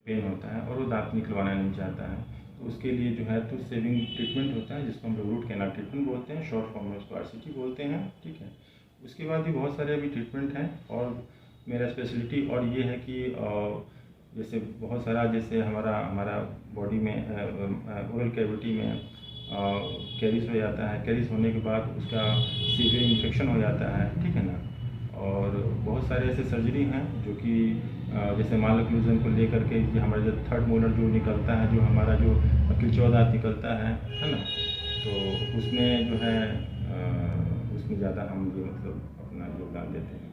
Pen होता है और वो दांत निकलवाना नहीं चाहता है, तो उसके लिए जो है टूथ सेविंग ट्रीटमेंट होता है, जिसको हम लोग रूट कैनाल ट्रीटमेंट बोलते हैं, शॉर्ट फॉर्म में उसको RCT बोलते हैं। ठीक है, उसके बाद भी बहुत सारे अभी ट्रीटमेंट हैं, और मेरा स्पेशलिटी और ये है कि जैसे बहुत सारा, जैसे हमारा बॉडी में ओरल कैविटी में कैरिस हो जाता है, कैरिस होने के बाद उसका सीवियर इन्फेक्शन हो जाता है। ठीक है ना, और बहुत सारे ऐसे सर्जरी हैं जो कि जैसे माल ओक्लूजन को लेकर के, कि हमारा जो थर्ड मोलर जो निकलता है, जो हमारा जो किलचौआ दांत निकलता है ना, तो उसमें जो है उसमें ज़्यादा हम ये मतलब अपना योगदान देते हैं।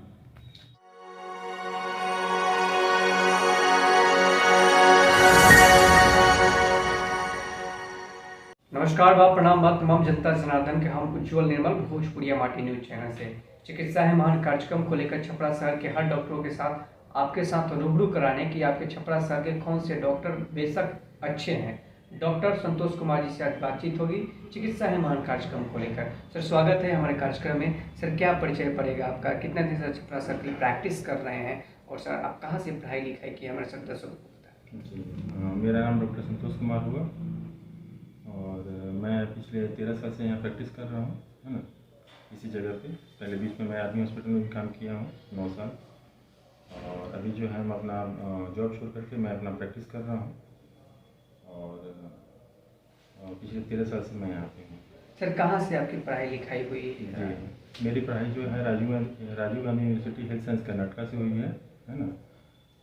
नमस्कार बा प्रणाम बा तमाम जनता जनार्दन के हम उज्जवल निर्मल भोजपुरिया माटी न्यूज चैनल से चिकित्सा है महान कार्यक्रम को लेकर छपरा शहर के हर डॉक्टरों के साथ आपके साथ रूबरू कराने की आपके छपरा शहर के कौन से डॉक्टर बेशक अच्छे हैं। डॉक्टर संतोष कुमार जी से आज बातचीत होगी चिकित्सा है महान कार्यक्रम को लेकर। सर स्वागत है हमारे कार्यक्रम में। सर क्या परिचय पड़ेगा आपका, कितने दिन से छपरा शहर की प्रैक्टिस कर रहे हैं, और सर आप कहाँ से पढ़ाई लिखाई की, हमारे सर दर्शकों को बताएं। मेरा नाम डॉक्टर संतोष कुमार हुआ, और मैं पिछले 13 साल से यहाँ प्रैक्टिस कर रहा हूँ, है ना, इसी जगह पे। पहले बीच में मैं आर्मी हॉस्पिटल में भी काम किया हूँ 9 साल, और अभी जो है मैं अपना जॉब छोड़ करके मैं अपना प्रैक्टिस कर रहा हूँ, और पिछले 13 साल से मैं यहाँ पे हूँ। सर कहाँ से आपकी पढ़ाई लिखाई हुई? जी, मेरी पढ़ाई जो है Rajiv Gandhi university health science Karnataka से हुई है ना,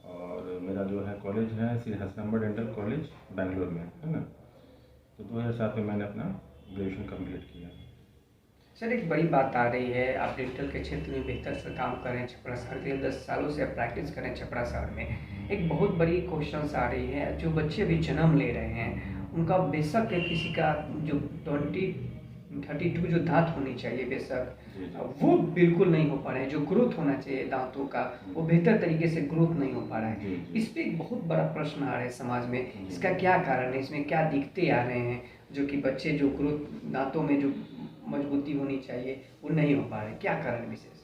और मेरा जो है कॉलेज है श्री हसनंबर डेंटल कॉलेज बेंगलोर में, है ना। तो 2007 में मैंने अपना ग्रेजुएशन कंप्लीट किया। सर एक बड़ी बात आ रही है, आप डेंटल के क्षेत्र में बेहतर से काम करें, छपरा शहर के 10 सालों से आप प्रैक्टिस करें छपरा शहर में। एक बहुत बड़ी क्वेश्चन आ रही है, जो बच्चे अभी जन्म ले रहे हैं उनका बेशक किसी का जो 32 जो दांत होनी चाहिए बेशक वो बिल्कुल नहीं हो पा रहे हैं, जो ग्रोथ होना चाहिए दांतों का वो बेहतर तरीके से ग्रोथ नहीं हो पा रहा है। इस पर एक बहुत बड़ा प्रश्न आ रहा है समाज में, इसका क्या कारण है, इसमें क्या दिक्कतें आ रहे हैं, जो कि बच्चे जो ग्रोथ दांतों में जो मजबूती होनी चाहिए वो नहीं हो पा रहे, क्या कारण विशेष?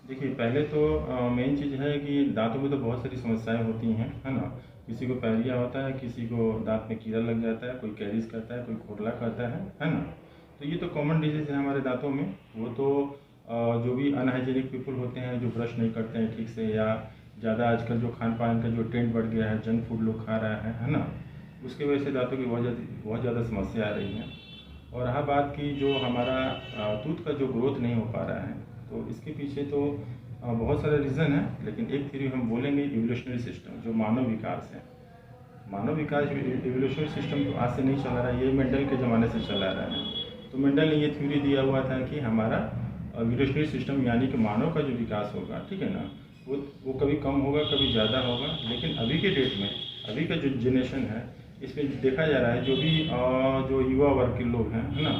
देखिए, पहले तो मेन चीज़ है कि दांतों में तो बहुत सारी समस्याएं होती हैं, है ना। किसी को पैरिया होता है, किसी को दांत में कीड़ा लग जाता है, कोई कैरिस करता है, कोई खोखला करता है ना। तो ये तो कॉमन डिजीज़ है हमारे दांतों में। वो तो जो भी अनहाइजीनिक पीपल होते हैं, जो ब्रश नहीं करते हैं ठीक से, या ज़्यादा आजकल जो खान पान का जो ट्रेंड बढ़ गया है, जंक फूड लोग खा रहा है ना, उसके वजह से दांतों की बहुत ज़्यादा समस्या आ रही है। और रहा बात की जो हमारा टूथ का जो ग्रोथ नहीं हो पा रहा है, तो इसके पीछे तो बहुत सारे रीज़न है, लेकिन एक थ्योरी हम बोलेंगे इवोल्यूशनरी सिस्टम, जो मानव विकास है। मानव विकास इवोल्यूशनरी सिस्टम तो आज से नहीं चला रहा है, ये मेंडल के ज़माने से चला रहा है। तो मेंडल ने ये थ्योरी दिया हुआ था कि हमारा इवोल्यूशनरी सिस्टम यानी कि मानव का जो विकास होगा, ठीक है ना, वो कभी कम होगा कभी ज़्यादा होगा। लेकिन अभी के डेट में, अभी का जो जनरेशन है, इसमें देखा जा रहा है जो भी जो युवा वर्ग के लोग हैं, है ना,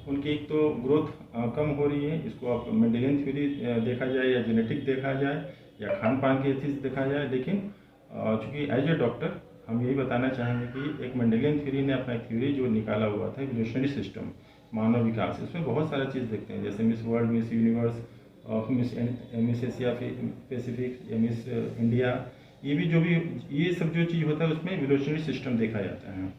उनकी एक तो ग्रोथ कम हो रही है। इसको आप मेंडेलियन थ्योरी देखा जाए, या जेनेटिक देखा जाए, या खान पान के एथिक्स देखा जाए। लेकिन चूँकि एज ए डॉक्टर हम यही बताना चाहेंगे कि एक मेंडेलियन थ्योरी ने अपना एक थ्योरी जो निकाला हुआ था इवोल्यूशनरी सिस्टम, मानव विकास, इसमें बहुत सारा चीज़ देखते हैं, जैसे miss world, miss universe, miss Asia Pacific, या मिस इंडिया, ये भी जो भी ये सब जो चीज़ होता है उसमें इवोल्यूशनरी सिस्टम देखा जाता है।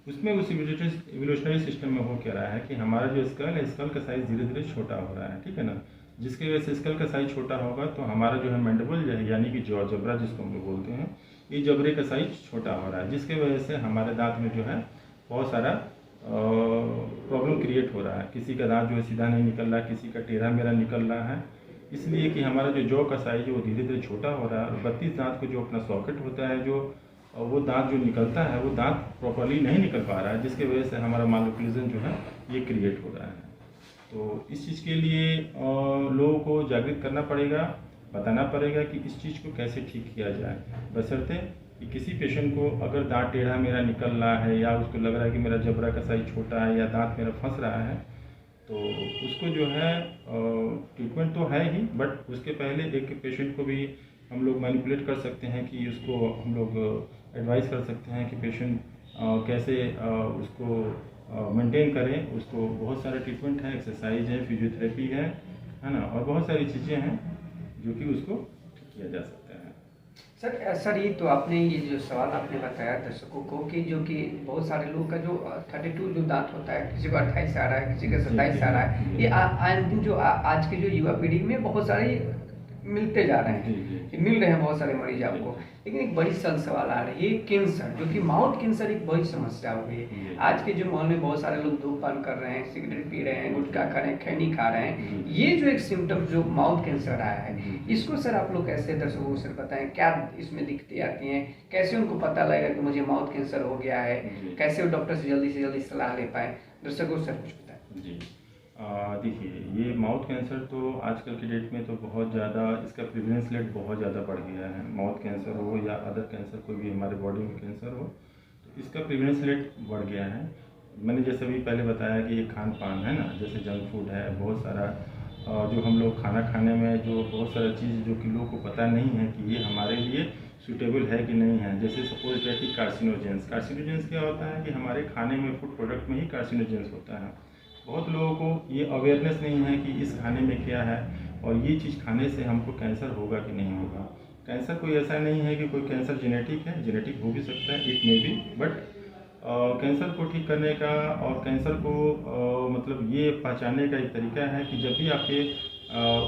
उसमें उस इवोल्यूशनरी सिस्टम में हो क्या रहा है कि हमारा जो स्कल है, स्कल का साइज़ धीरे धीरे छोटा हो रहा है, ठीक है ना। जिसकी वजह से स्कल का साइज़ छोटा होगा तो हमारा जो है मैंडिबल जो है, यानी कि जॉ जबड़ा जिसको हम लोग बोलते हैं, ये जबड़े का साइज़ छोटा हो रहा है, जिसके वजह से हमारे दांत में जो है बहुत सारा प्रॉब्लम क्रिएट हो रहा है। किसी का दांत जो है सीधा नहीं निकल रहा है, किसी का टेढ़ा मेढ़ा निकल रहा है, इसलिए कि हमारा जो जॉ का साइज़ है वो धीरे धीरे छोटा हो रहा है। और 32 दांत को जो अपना सॉकेट होता है, जो वो दांत जो निकलता है वो दांत प्रॉपर्ली नहीं निकल पा रहा है, जिसके वजह से हमारा मालोक्लूजन जो है ये क्रिएट हो रहा है। तो इस चीज़ के लिए लोगों को जागृत करना पड़ेगा, बताना पड़ेगा कि इस चीज़ को कैसे ठीक किया जाए, बशर्ते कि किसी पेशेंट को अगर दांत टेढ़ा मेरा निकल रहा है, या उसको लग रहा है कि मेरा जबड़ा का साइज छोटा है, या दांत मेरा फंस रहा है, तो उसको जो है ट्रीटमेंट तो है ही, बट उसके पहले एक पेशेंट को भी हम लोग मैनिपुलेट कर सकते हैं कि उसको हम लोग एडवाइस कर सकते हैं कि पेशेंट कैसे उसको मेंटेन करें। उसको बहुत सारे ट्रीटमेंट हैं, एक्सरसाइज है, फिजियोथेरेपी है ना, और बहुत सारी चीज़ें हैं जो कि उसको ठीक किया जा सकता है। सर ये तो आपने ये जो सवाल आपने बताया दर्शकों को कि जो कि बहुत सारे लोग का जो 32 जो दांत होता है, किसी को 28 आ रहा है, किसी का जी 27 जी आ रहा है, जी ये आए दिन जो आज के जो युवा पीढ़ी में बहुत सारे मिलते जा रहे जी हैं, जी ये मिल रहे हैं बहुत सारे मरीज जी आपको। लेकिन एक बड़ी सवाल आ रही है कैंसर, जो कि माउथ कैंसर एक बड़ी समस्या हो गई है। जी आज के जो माहौल में बहुत सारे लोग धूमपान कर रहे हैं, सिगरेट पी रहे हैं, गुटखा खा रहे हैं, खैनी खा रहे हैं, जी ये जो एक सिम्टम जो माउथ कैंसर आया है, जी इसको सर आप लोग कैसे दर्शकों को सर बताएं, क्या इसमें दिक्कतें आती हैं, कैसे उनको पता लगेगा कि मुझे माउथ कैंसर हो गया है, जी कैसे वो डॉक्टर से जल्दी सलाह ले पाए, दर्शकों को सर कुछ बताएं। जी देखिए, ये माउथ कैंसर तो आजकल की डेट में तो बहुत ज़्यादा इसका प्रिवेलेंस रेट बहुत ज़्यादा बढ़ गया है। माउथ कैंसर हो या अदर कैंसर, कोई भी हमारे बॉडी में कैंसर हो, तो इसका प्रिवेलेंस रेट बढ़ गया है। मैंने जैसे भी पहले बताया कि ये खान पान है ना, जैसे जंक फूड है, बहुत सारा जो हम लोग खाना खाने में जो बहुत सारा चीज़ जो कि लोगों को पता नहीं है कि ये हमारे लिए सूटेबल है कि नहीं है। जैसे सपोज डेट कि कार्सिनोजेंस क्या होता है कि हमारे खाने में, फूड प्रोडक्ट में ही कार्सिनोजेंस होता है। बहुत लोगों को ये अवेयरनेस नहीं है कि इस खाने में क्या है और ये चीज़ खाने से हमको कैंसर होगा कि नहीं होगा। कैंसर कोई ऐसा नहीं है कि कोई कैंसर जेनेटिक है, जेनेटिक हो भी सकता है, इट में भी, बट कैंसर को ठीक करने का और कैंसर को मतलब ये पहचानने का एक तरीका है कि जब भी आपके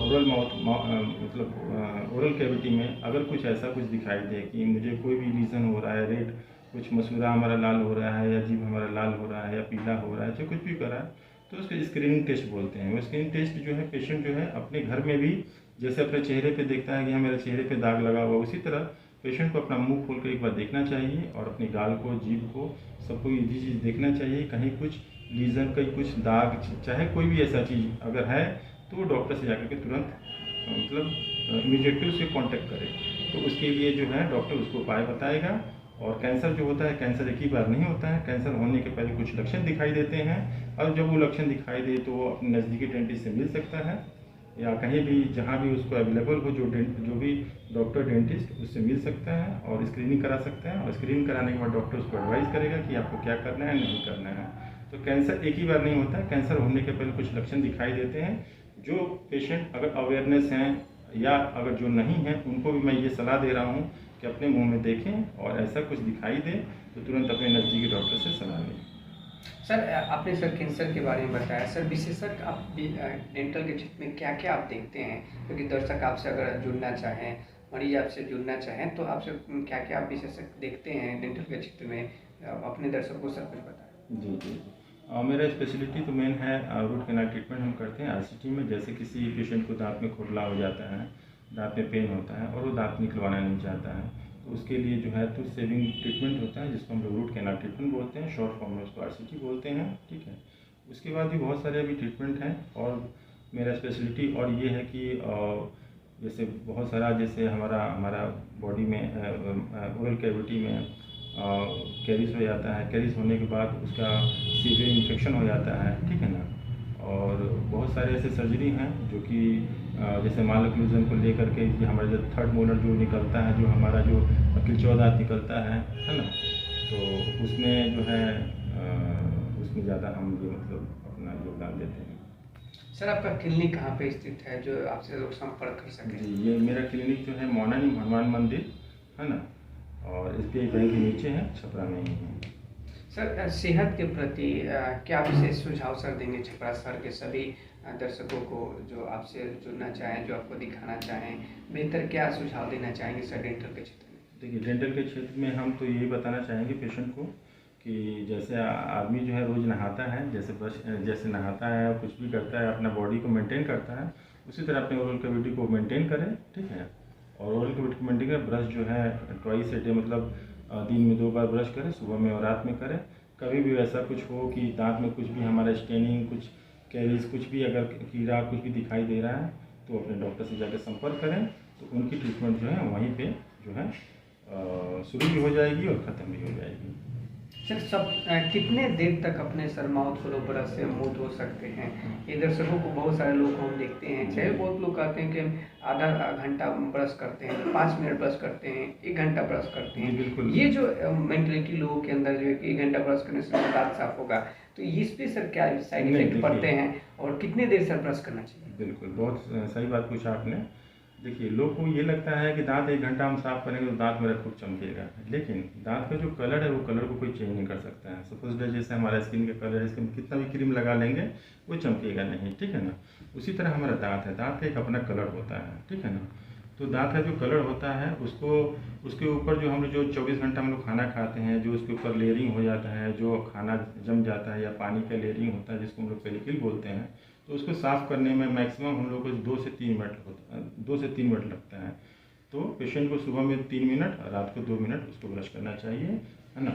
ओरल मतलब ओरल कैविटी में अगर कुछ ऐसा कुछ दिखाई दे कि मुझे कोई भी लीजन हो रहा है, रेड कुछ मसूड़ा हमारा लाल हो रहा है, या जीभ हमारा लाल हो रहा है, या पीला हो रहा है, चाहे कुछ भी कर रहा है, तो उसको स्क्रीनिंग टेस्ट बोलते हैं। वो स्क्रीनिंग टेस्ट जो है पेशेंट जो है अपने घर में भी जैसे अपने चेहरे पे देखता है कि हाँ मेरे चेहरे पे दाग लगा हुआ, उसी तरह पेशेंट को अपना मुंह खोल कर एक बार देखना चाहिए और अपने गाल को, जीभ को, सबको ये चीज़ देखना चाहिए। कहीं कुछ लीजन, कहीं कुछ दाग, चाहे कोई भी ऐसा चीज़ अगर है तो वो डॉक्टर से जाकर के तुरंत मतलब इमीडिएटली उससे कांटेक्ट करे। तो उसके लिए जो है डॉक्टर उसको उपाय बताएगा। और कैंसर जो होता है, कैंसर एक ही बार नहीं होता है। कैंसर होने के पहले कुछ लक्षण दिखाई देते हैं, और जब वो लक्षण दिखाई दे तो वो अपने नज़दीकी डेंटिस्ट से मिल सकता है, या कहीं भी जहाँ भी उसको अवेलेबल हो, जो भी डॉक्टर डेंटिस्ट, उससे मिल सकता है और स्क्रीनिंग करा सकता है। और स्क्रीनिंग कराने के बाद डॉक्टर उसको एडवाइस करेगा कि आपको क्या करना है, नहीं करना है। तो कैंसर एक ही बार नहीं होता है। कैंसर होने के पहले कुछ लक्षण दिखाई देते हैं। जो पेशेंट अगर अवेयरनेस हैं या अगर जो नहीं है, उनको भी मैं ये सलाह दे रहा हूँ कि अपने मुंह में देखें और ऐसा कुछ दिखाई दे तो तुरंत अपने नज़दीकी डॉक्टर से सलाह लें। सर आपने सर कैंसर के बारे में बताया, सर विशेषज्ञ आप डेंटल के क्षेत्र में क्या क्या आप देखते हैं, क्योंकि दर्शक आपसे अगर जुड़ना चाहें, मरीज आपसे जुड़ना चाहें, तो आपसे क्या क्या आप विशेषज्ञ देखते हैं डेंटल के क्षेत्र में, अपने दर्शकों को सर कुछ बताएं। जी जी मेरा स्पेशलिटी तो मेन है रूट कैनाल ट्रीटमेंट हम करते हैं आरसीटी में। जैसे किसी पेशेंट को दांत में खुरला हो जाता है, दांत में पेन होता है और वो दांत निकलवाना नहीं चाहता है, तो उसके लिए जो है टूथ सेविंग ट्रीटमेंट होता है, जिसको हम लोग रूट कैनाल ट्रीटमेंट बोलते हैं, शॉर्ट फॉर्म में उसको आरसीटी बोलते हैं। ठीक है, उसके बाद भी बहुत सारे अभी ट्रीटमेंट हैं। और मेरा स्पेशलिटी और ये है कि जैसे बहुत सारा, जैसे हमारा बॉडी में ओरल कैविटी में कैरिज हो जाता है, कैरिज होने के बाद उसका सीवियर इन्फेक्शन हो जाता है, ठीक है ना। और बहुत सारे ऐसे सर्जरी हैं जो कि जैसे माल ओक्लूजन को लेकर के, कि हमारा जो थर्ड मोलर जो निकलता है, जो हमारा जो अकिल दांत निकलता है ना, तो उसमें जो है उसमें ज़्यादा हम ये मतलब अपना योगदान देते हैं। सर आपका क्लिनिक कहाँ पे स्थित है, जो आपसे लोग संपर्क कर सकें। जी, ये मेरा क्लिनिक जो है मौनानी हनुमान मंदिर है ना, और SBI बैंक के नीचे है, छपरा में ही है। सर सेहत के प्रति क्या विशेष सुझाव सर देंगे छपरा शहर के सभी दर्शकों को जो आपसे जुड़ना चाहें, जो आपको दिखाना चाहें, बेहतर क्या सुझाव देना चाहेंगे सर डेंटल के क्षेत्र में। देखिए, डेंटल के क्षेत्र में हम तो यही बताना चाहेंगे पेशेंट को कि जैसे आदमी जो है रोज़ नहाता है, जैसे नहाता है, कुछ भी करता है, अपना बॉडी को मेंटेन करता है, उसी तरह अपने ओरल कैविटी को मेंटेन करें। ठीक है, और ओरल कैविटी को मेंटेन करें। ब्रश जो है ट्वाइस ए डे, मतलब दिन में 2 बार ब्रश करें, सुबह में और रात में करें। कभी भी ऐसा कुछ हो कि दांत में कुछ भी हमारा स्टेनिंग, कुछ कैरीज, कुछ भी अगर कीड़ा कुछ भी दिखाई दे रहा है, तो अपने डॉक्टर से जाकर संपर्क करें, तो उनकी ट्रीटमेंट जो है वहीं पे जो है शुरू भी हो जाएगी और ख़त्म भी हो जाएगी। सर सब कितने देर तक अपने सर माउथ फ्लो ब्रश से मुंह धो सकते हैं। ये दर्शकों को बहुत सारे लोग को हम देखते हैं, चाहे बहुत लोग कहते हैं कि हम आधा घंटा ब्रश करते हैं, 5 मिनट ब्रश करते हैं, 1 घंटा ब्रश करते हैं। बिल्कुल। ये जो मेंटलिटी लोगों के अंदर जो है कि 1 घंटा ब्रश करने से दांत साफ होगा, तो इस पे सर क्या साइड इफेक्ट पड़ते हैं और कितने देर सर ब्रश करना चाहिए। बिल्कुल, बहुत सही बात पूछा आपने। देखिए, लोग को ये लगता है कि दांत 1 घंटा हम साफ करेंगे तो दांत मेरा खूब चमकेगा, लेकिन दांत का जो कलर है वो कलर को कोई चेंज नहीं कर सकता है। सपोज दैट जैसे हमारा स्किन का कलर है, स्किन कितना भी क्रीम लगा लेंगे वो चमकेगा नहीं, ठीक है ना। उसी तरह हमारा दांत है, दांत का एक अपना कलर होता है, ठीक है ना। तो दांत का जो कलर होता है उसको, उसके ऊपर जो हम लोग जो 24 घंटा हम लोग खाना खाते हैं, जो उसके ऊपर लेयरिंग हो जाता है, जो खाना जम जाता है या पानी का लेयरिंग होता है जिसको हम लोग पेरिकिल बोलते हैं, तो उसको साफ़ करने में मैक्सिमम हम लोग को 2 से 3 मिनट लगता है। तो पेशेंट को सुबह में 3 मिनट और रात को 2 मिनट उसको ब्रश करना चाहिए, है ना।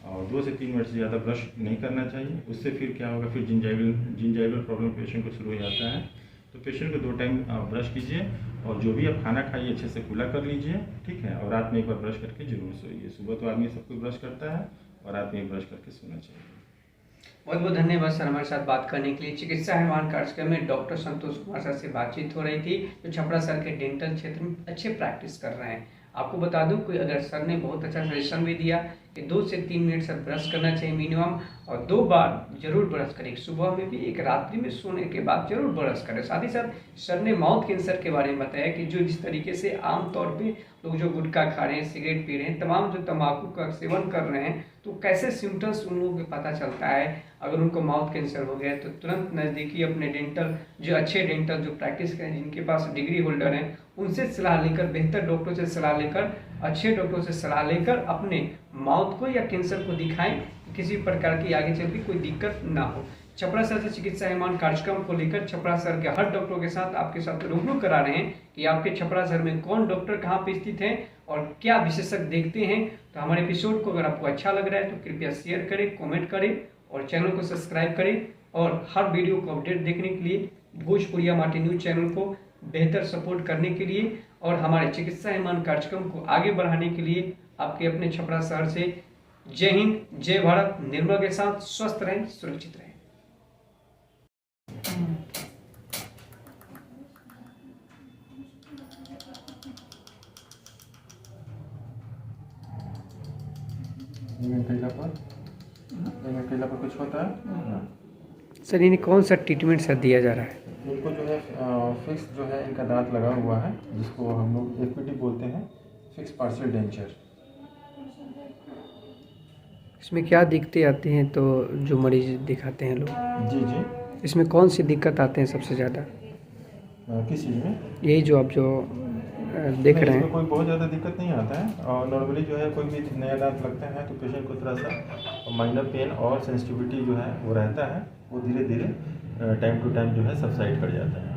और 2 से 3 मिनट से ज़्यादा ब्रश नहीं करना चाहिए। उससे फिर क्या होगा, फिर जिंजाइवल प्रॉब्लम पेशेंट को शुरू हो जाता है। तो पेशेंट को 2 टाइम ब्रश कीजिए और जो भी आप खाना खाइए अच्छे से कुला कर लीजिए, ठीक है। और रात में एक बार ब्रश करके जरूर सोइए। सुबह तो आदमी सब कुछ ब्रश करता है और रात में ब्रश करके सोना चाहिए। बहुत बहुत धन्यवाद सर हमारे साथ बात करने के लिए। चिकित्सा एवं कार्यक्रम में डॉक्टर संतोष कुमार सर से बातचीत हो रही थी, जो छपरा सर के डेंटल क्षेत्र में अच्छे प्रैक्टिस कर रहे हैं। आपको बता दूं, कोई अगर सर ने बहुत अच्छा सजेशन भी दिया कि 2 से 3 मिनट से ब्रश करना चाहिए मिनिमम, और 2 बार जरूर ब्रश करें, एक सुबह में भी एक रात्रि में सोने के बाद जरूर ब्रश करें। साथ ही साथ सर ने माउथ कैंसर के बारे में बताया कि जो जिस तरीके से आमतौर पे लोग जो गुटखा खा रहे हैं, सिगरेट पी रहे हैं, तमाम जो तंबाकू का सेवन कर रहे हैं, तो कैसे सिम्टम्स उन लोगों को पता चलता है। अगर उनको माउथ कैंसर हो गया तो तुरंत नज़दीकी अपने डेंटल, जो अच्छे डेंटल जो प्रैक्टिस करें, जिनके पास डिग्री होल्डर हैं, उनसे सलाह लेकर, बेहतर डॉक्टरों से सलाह लेकर, अच्छे डॉक्टरों से सलाह लेकर अपने माउथ को या कैंसर को दिखाएं, किसी प्रकार की आगे चल के कोई दिक्कत ना हो। छपरा सर से चिकित्सा एवं कार्यक्रम को लेकर छपरा सर के हर डॉक्टरों के साथ आपके साथ रूबरू करा रहे हैं कि आपके छपरा सर में कौन डॉक्टर कहाँ पे स्थित हैं और क्या विशेषज्ञ देखते हैं। तो हमारे एपिसोड को अगर आपको अच्छा लग रहा है तो कृपया शेयर करें, कमेंट करें और चैनल को सब्सक्राइब करें। और हर वीडियो को अपडेट देखने के लिए भोजपुरिया माटी न्यूज चैनल को बेहतर सपोर्ट करने के लिए और हमारे चिकित्सा एवं कार्यक्रम को आगे बढ़ाने के लिए आपके अपने छपरा शहर से जय हिंद, जय भारत। निर्मल के साथ स्वस्थ रहें, सुरक्षित रहें। केला पर कुछ होता है सर, इन्हें कौन सा ट्रीटमेंट सर दिया जा रहा है? इनको जो है फिक्स जो है इनका दांत लगा हुआ है, जिसको हम लोग एफपीटी बोलते हैं, फिक्स पार्शियल डेंचर। इसमें क्या दिक्कतें आती हैं तो जो मरीज दिखाते हैं लोग? जी जी। इसमें कौन सी दिक्कत आते हैं सबसे ज़्यादा? किस चीज़ में? यही जो आप जो देख रहे हैं। कोई बहुत ज़्यादा दिक्कत नहीं आता है। और नॉर्मली जो है कोई भी नया दांत लगता है तो पेशेंट को थोड़ा सा माइनर पेन और सेंसिटिविटी जो है वो रहता है, वो धीरे धीरे टाइम टू टाइम जो है सबसाइड कर जाता है।